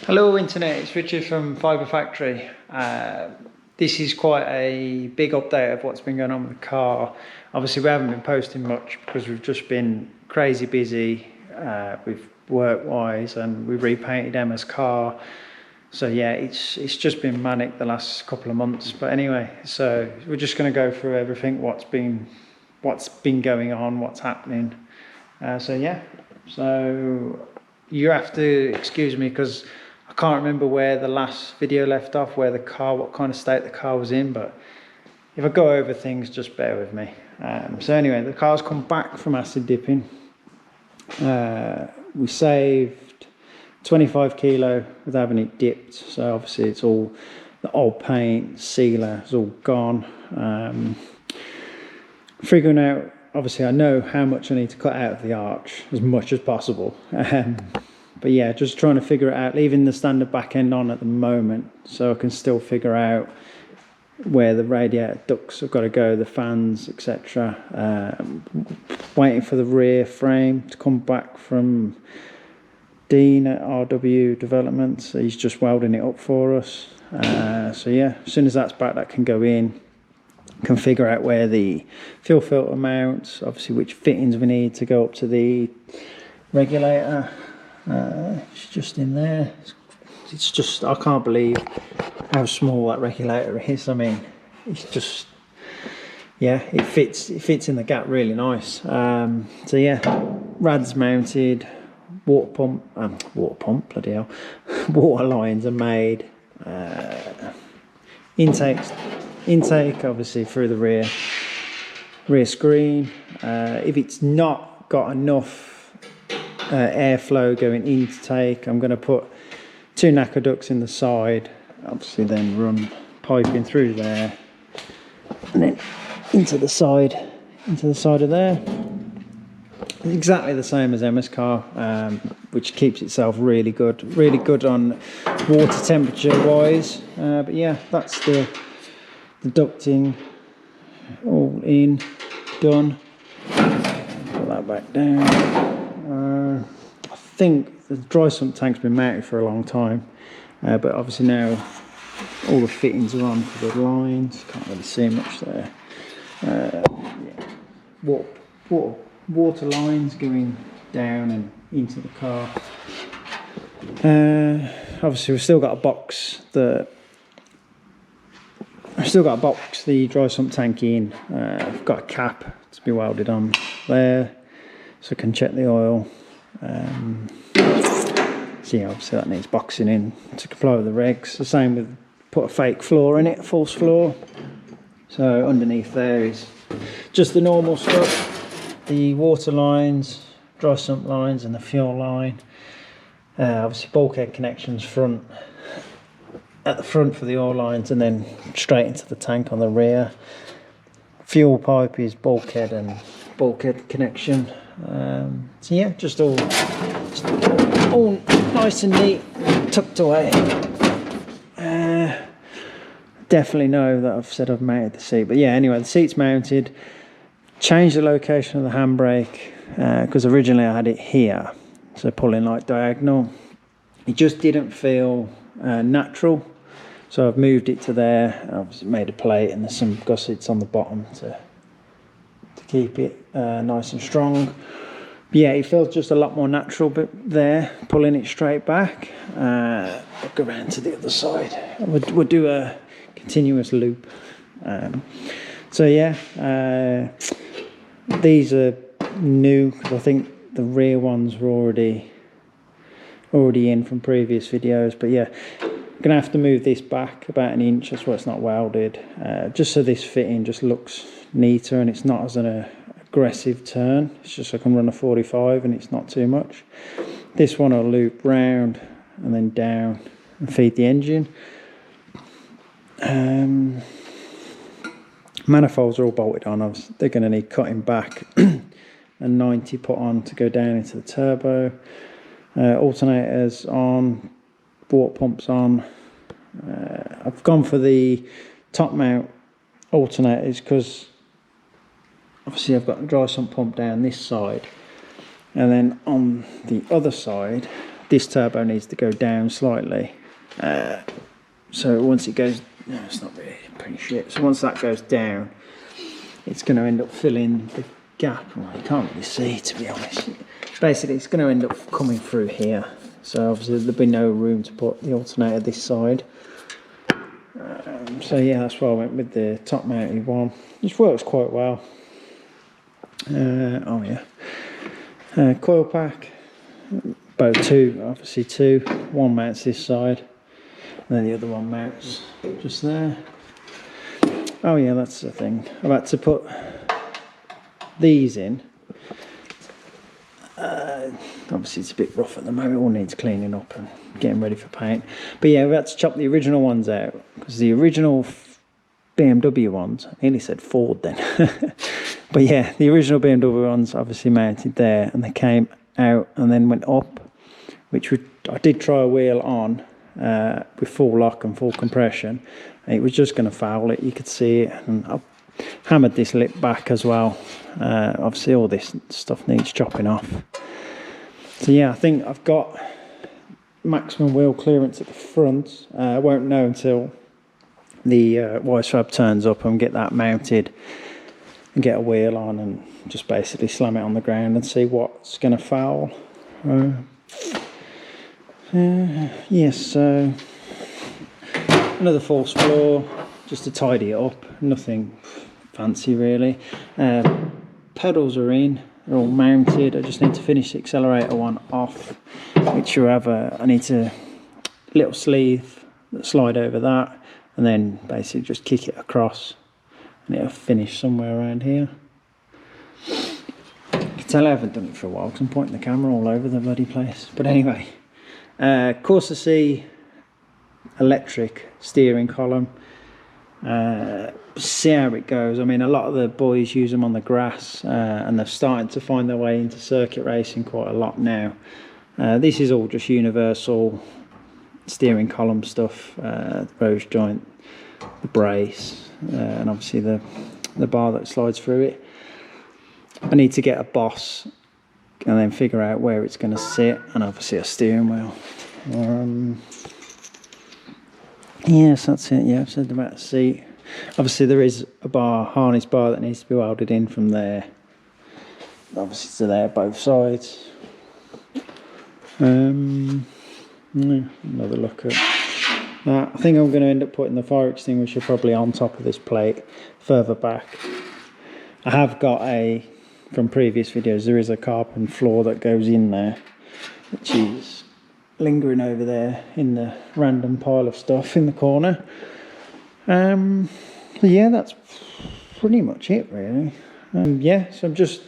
Hello Internet, it's Richard from Fibre Factory. This is quite a big update of what's been going on with the car. Obviously we haven't been posting much because we've just been crazy busy with work-wise, and we repainted Emma's car. So yeah, it's just been manic the last couple of months. But anyway, so we're just going to go through everything, what's been going on, what's happening. So you have to excuse me because I can't remember where the last video left off, what kind of state the car was in, but if I go over things, just bear with me. So anyway, the car's come back from acid dipping. We saved 25 kilo without having it dipped, so obviously it's all, the old paint, sealer is all gone. Figuring out, obviously I know how much I need to cut out of the arch, as much as possible. But yeah, just trying to figure it out, leaving the standard back end on at the moment, so I can still figure out where the radiator ducts have got to go, the fans, etc. Waiting for the rear frame to come back from Dean at RW Developments. He's just welding it up for us. So yeah, as soon as that's back, that can go in. Can figure out where the fuel filter mounts, obviously which fittings we need to go up to the regulator. It's just in there. It's just, I can't believe how small that regulator is. I mean, it's just, yeah, it fits in the gap really nice. So yeah, rad's mounted, water pump, bloody hell, water lines are made, intake obviously through the rear screen. If it's not got enough airflow going intake, I'm going to put 2 knacker ducts in the side, obviously then run piping through there and then into the side of there. Exactly the same as Emma's car, which keeps itself really good on water temperature wise. But yeah, that's the ducting all in, done. Put that back down. I think the dry sump tank's been mounted for a long time, but obviously now all the fittings are on for the lines. Can't really see much there. Yeah. Water lines going down and into the car. Obviously we've still got to box the dry sump tank in. I've got a cap to be welded on there, so I can check the oil. So yeah, obviously that needs boxing in to comply with the regs. The same with, put a fake floor in it, false floor. So underneath there is just the normal stuff, the water lines, dry sump lines and the fuel line. Obviously bulkhead connections at the front for the oil lines, and then straight into the tank on the rear. Fuel pipe is bulkhead and bulkhead connection. So yeah, just all nice and neat, tucked away. Definitely know that I've said I've mounted the seat, but yeah, anyway, the seat's mounted. Changed the location of the handbrake because originally I had it here, so pulling like diagonal. It just didn't feel natural, so I've moved it to there. I've made a plate and there's some gussets on the bottom to keep it nice and strong. But yeah, it feels just a lot more natural, but there, pulling it straight back. I'll go around to the other side. We'll do a continuous loop. So yeah, these are new because I think the rear ones were already in from previous videos. But yeah, I'm gonna have to move this back about an inch, that's why it's not welded, just so this fitting just looks neater and it's not as an aggressive turn. It's just I can run a 45 and it's not too much. This one will loop round and then down and feed the engine. Manifolds are all bolted on. They're going to need cutting back and 90 put on to go down into the turbo. Alternators on, water pumps on. I've gone for the top mount alternators because obviously I've got a dry sump pump down this side, and then on the other side this turbo needs to go down slightly. So once it goes, no, it's not really pretty shit. So once that goes down, it's going to end up filling the gap. Well, you can't really see, to be honest. Basically, it's going to end up coming through here. So obviously there'll be no room to put the alternator this side. So yeah, that's why I went with the top mounted one. This works quite well. Oh yeah. Coil pack. Both two, obviously two. One mounts this side, and then the other one mounts just there. Oh yeah, that's the thing. I've had to put these in. Obviously it's a bit rough at the moment, it all needs cleaning up and getting ready for paint. But yeah, we had to chop the original ones out, because the original BMW ones, I nearly said Ford then. But yeah, the original BMW ones obviously mounted there, and they came out and then went up, which I did try a wheel on with full lock and full compression, and it was just going to foul it, you could see it. And I hammered this lip back as well. Obviously all this stuff needs chopping off. So yeah, I think I've got maximum wheel clearance at the front. I won't know until the wise fab turns up and get that mounted and get a wheel on and just basically slam it on the ground and see what's going to foul. Yes, so another false floor just to tidy it up, nothing fancy really. Pedals are in, they're all mounted. I just need to finish the accelerator one off, which you have I need a little sleeve that slide over that, and then basically just kick it across and it'll finish somewhere around here. You can tell I haven't done it for a while because I'm pointing the camera all over the bloody place. But anyway, Corsa C electric steering column. See how it goes. I mean, a lot of the boys use them on the grass, and they're starting to find their way into circuit racing quite a lot now. This is all just universal steering column stuff, the rose joint, the brace, and obviously the bar that slides through it. I need to get a boss and then figure out where it's going to sit, and obviously a steering wheel. Yes, that's it. Yeah, I've said about the seat. Obviously there is a harness bar that needs to be welded in from there, obviously to there, both sides. Another look at that. I think I'm going to end up putting the fire extinguisher probably on top of this plate further back. I have got from previous videos, there is a carbon floor that goes in there, which is lingering over there in the random pile of stuff in the corner. Yeah, that's pretty much it really. Yeah, so I'm just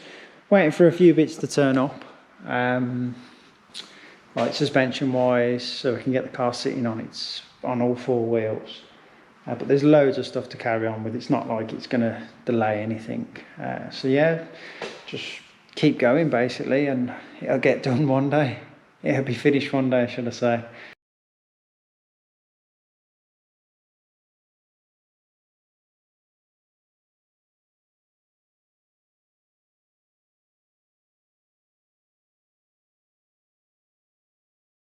waiting for a few bits to turn up, like suspension wise, so we can get the car sitting on all four wheels. But there's loads of stuff to carry on with. It's not like it's going to delay anything. So yeah, just keep going basically, and it'll get done one day. It'll be finished one day, should I say.